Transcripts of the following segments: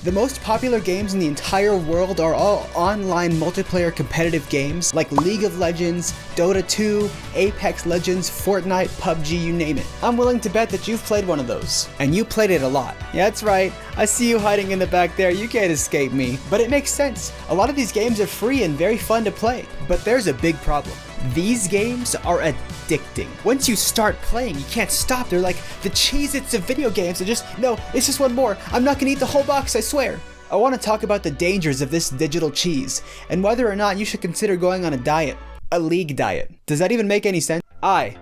The most popular games in the entire world are all online multiplayer competitive games like League of Legends, Dota 2, Apex Legends, Fortnite, PUBG, you name it. I'm willing to bet that you've played one of those. And you played it a lot. Yeah, that's right. I see you hiding in the back there. You can't escape me. But it makes sense. A lot of these games are free and very fun to play. But there's a big problem. These games are addicting. Once you start playing, you can't stop. They're like the Cheez-Its of video games. They're just, no, it's just one more. I'm not gonna eat the whole box, I swear. I want to talk about the dangers of this digital cheese, and whether or not you should consider going on a diet. A league diet. Does that even make any sense? I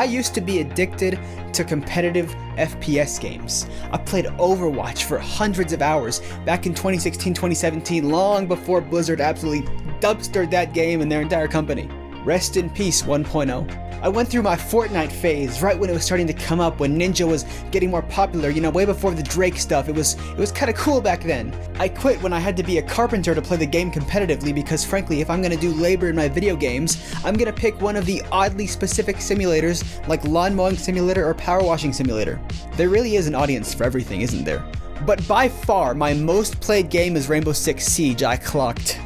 used to be addicted to competitive FPS games. I played Overwatch for hundreds of hours back in 2016, 2017, long before Blizzard absolutely dumpstered that game and their entire company. Rest in peace 1.0. I went through my Fortnite phase right when it was starting to come up, when Ninja was getting more popular, you know, way before the Drake stuff. It was kind of cool back then. I quit when I had to be a carpenter to play the game competitively because frankly, if I'm gonna do labor in my video games, I'm gonna pick one of the oddly specific simulators like lawn mowing simulator or power washing simulator. There really is an audience for everything, isn't there? But by far, my most played game is Rainbow Six Siege. I clocked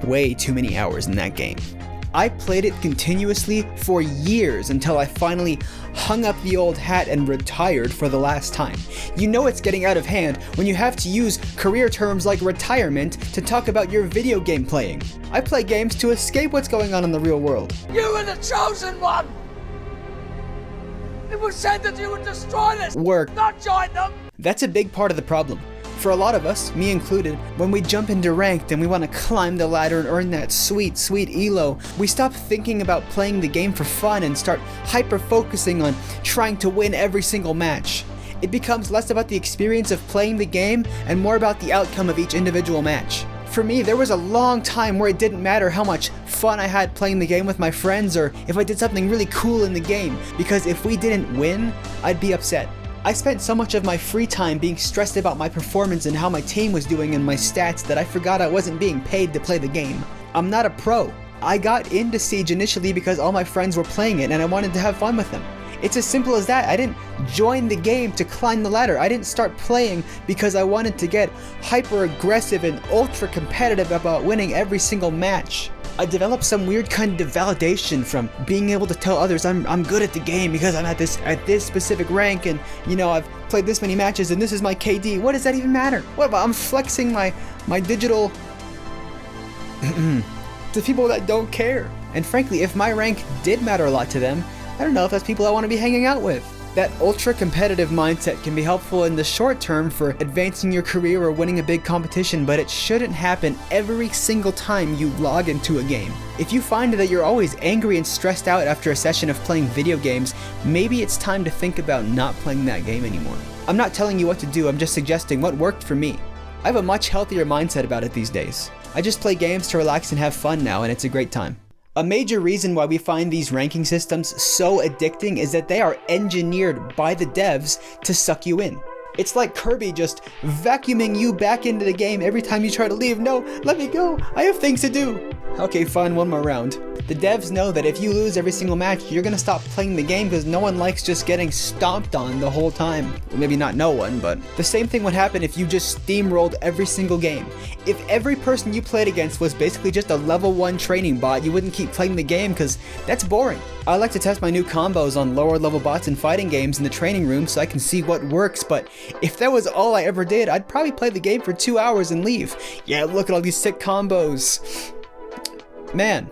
way too many hours in that game. I played it continuously for years until I finally hung up the old hat and retired for the last time. You know it's getting out of hand when you have to use career terms like retirement to talk about your video game playing. I play games to escape what's going on in the real world. You were the chosen one! It was said that you would destroy this, not join them! That's a big part of the problem. For a lot of us, me included, when we jump into ranked and we want to climb the ladder and earn that sweet, sweet elo, we stop thinking about playing the game for fun and start hyper-focusing on trying to win every single match. It becomes less about the experience of playing the game and more about the outcome of each individual match. For me, there was a long time where it didn't matter how much fun I had playing the game with my friends or if I did something really cool in the game, because if we didn't win, I'd be upset. I spent so much of my free time being stressed about my performance and how my team was doing and my stats that I forgot I wasn't being paid to play the game. I'm not a pro. I got into Siege initially because all my friends were playing it and I wanted to have fun with them. It's as simple as that. I didn't join the game to climb the ladder. I didn't start playing because I wanted to get hyper aggressive and ultra competitive about winning every single match. I developed some weird kind of validation from being able to tell others I'm good at the game because I'm at this specific rank and, you know, I've played this many matches and this is my KD. What does that even matter? What about I'm flexing my digital to people that don't care. And frankly, if my rank did matter a lot to them, I don't know if that's people I want to be hanging out with. That ultra-competitive mindset can be helpful in the short term for advancing your career or winning a big competition, but it shouldn't happen every single time you log into a game. If you find that you're always angry and stressed out after a session of playing video games, maybe it's time to think about not playing that game anymore. I'm not telling you what to do, I'm just suggesting what worked for me. I have a much healthier mindset about it these days. I just play games to relax and have fun now, and it's a great time. A major reason why we find these ranking systems so addicting is that they are engineered by the devs to suck you in. It's like Kirby just vacuuming you back into the game every time you try to leave. No, let me go, I have things to do. Okay, fine, one more round. The devs know that if you lose every single match, you're gonna stop playing the game because no one likes just getting stomped on the whole time. Well, maybe not no one, but the same thing would happen if you just steamrolled every single game. If every person you played against was basically just a level 1 training bot, you wouldn't keep playing the game because that's boring. I like to test my new combos on lower level bots in fighting games in the training room so I can see what works, but if that was all I ever did, I'd probably play the game for 2 hours and leave. Yeah, look at all these sick combos. Man,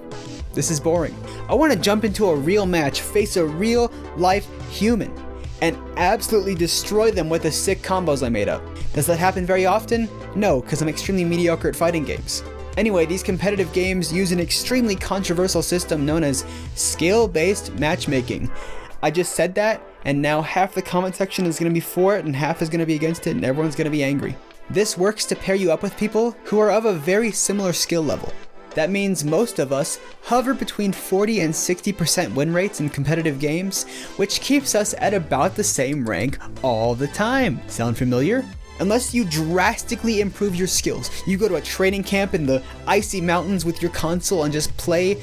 this is boring. I want to jump into a real match, face a real life human, and absolutely destroy them with the sick combos I made up. Does that happen very often? No, because I'm extremely mediocre at fighting games. Anyway, these competitive games use an extremely controversial system known as skill-based matchmaking. I just said that, and now half the comment section is going to be for it and half is going to be against it and everyone's going to be angry. This works to pair you up with people who are of a very similar skill level. That means most of us hover between 40 and 60% win rates in competitive games, which keeps us at about the same rank all the time. Sound familiar? Unless you drastically improve your skills, you go to a training camp in the icy mountains with your console and just play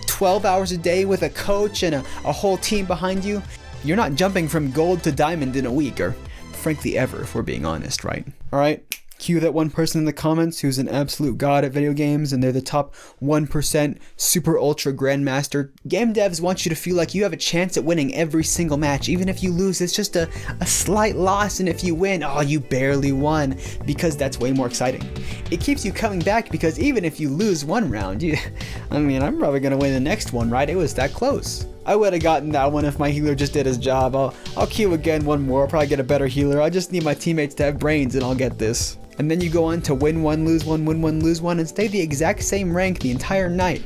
12 hours a day with a coach and a whole team behind you, you're not jumping from gold to diamond in a week, or frankly ever, if we're being honest, right? Alright, cue that one person in the comments who's an absolute god at video games and they're the top 1% super ultra grandmaster. Game devs want you to feel like you have a chance at winning every single match. Even if you lose, it's just a slight loss, and if you win, oh, you barely won, because that's way more exciting. It keeps you coming back because even if you lose one round, I'm probably gonna win the next one, right? It was that close. I would have gotten that one if my healer just did his job. I'll queue again one more, I'll probably get a better healer. I just need my teammates to have brains and I'll get this. And then you go on to win one, lose one, win one, lose one, and stay the exact same rank the entire night.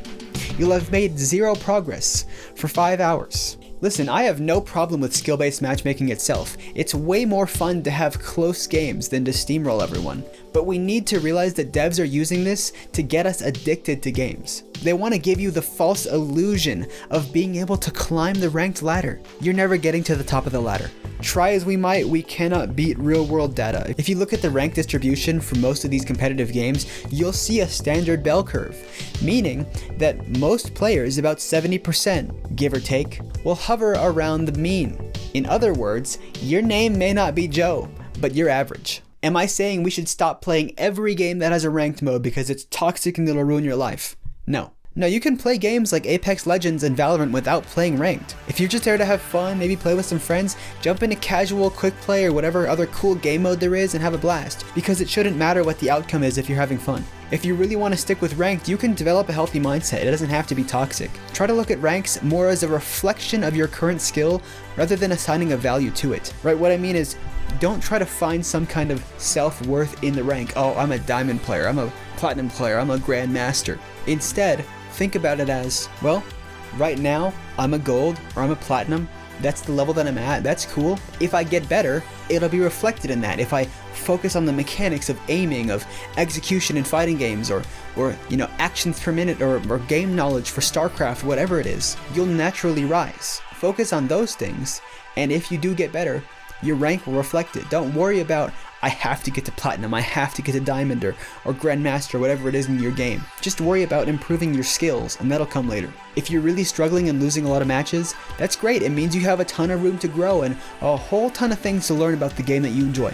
You'll have made 0 progress for 5 hours. Listen, I have no problem with skill-based matchmaking itself. It's way more fun to have close games than to steamroll everyone. But we need to realize that devs are using this to get us addicted to games. They want to give you the false illusion of being able to climb the ranked ladder. You're never getting to the top of the ladder. Try as we might, we cannot beat real-world data. If you look at the rank distribution for most of these competitive games, you'll see a standard bell curve, meaning that most players, about 70%, give or take, will hover around the mean. In other words, your name may not be Joe, but you're average. Am I saying we should stop playing every game that has a ranked mode because it's toxic and it'll ruin your life? No. No, you can play games like Apex Legends and Valorant without playing ranked. If you're just there to have fun, maybe play with some friends, jump into casual, quick play, or whatever other cool game mode there is and have a blast, because it shouldn't matter what the outcome is if you're having fun. If you really want to stick with ranked, you can develop a healthy mindset. It doesn't have to be toxic. Try to look at ranks more as a reflection of your current skill rather than assigning a value to it. Right, what I mean is, don't try to find some kind of self-worth in the rank. Oh, I'm a diamond player, I'm a platinum player, I'm a grandmaster. Instead, think about it as, well, right now, I'm a gold or I'm a platinum. That's the level that I'm at. That's cool. If I get better, it'll be reflected in that. If I focus on the mechanics of aiming, of execution in fighting games, or actions per minute, or game knowledge for StarCraft, whatever it is, you'll naturally rise. Focus on those things, and if you do get better, your rank will reflect it. Don't worry about, I have to get to platinum, I have to get to diamond or grandmaster, whatever it is in your game. Just worry about improving your skills, and that'll come later. If you're really struggling and losing a lot of matches, that's great. It means you have a ton of room to grow and a whole ton of things to learn about the game that you enjoy.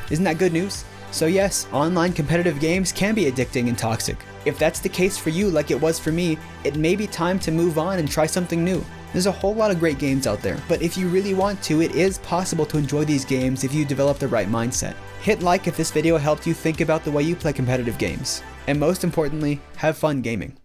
Isn't that good news? So yes, online competitive games can be addicting and toxic. If that's the case for you, like it was for me, it may be time to move on and try something new. There's a whole lot of great games out there, but if you really want to, it is possible to enjoy these games if you develop the right mindset. Hit like if this video helped you think about the way you play competitive games. And most importantly, have fun gaming.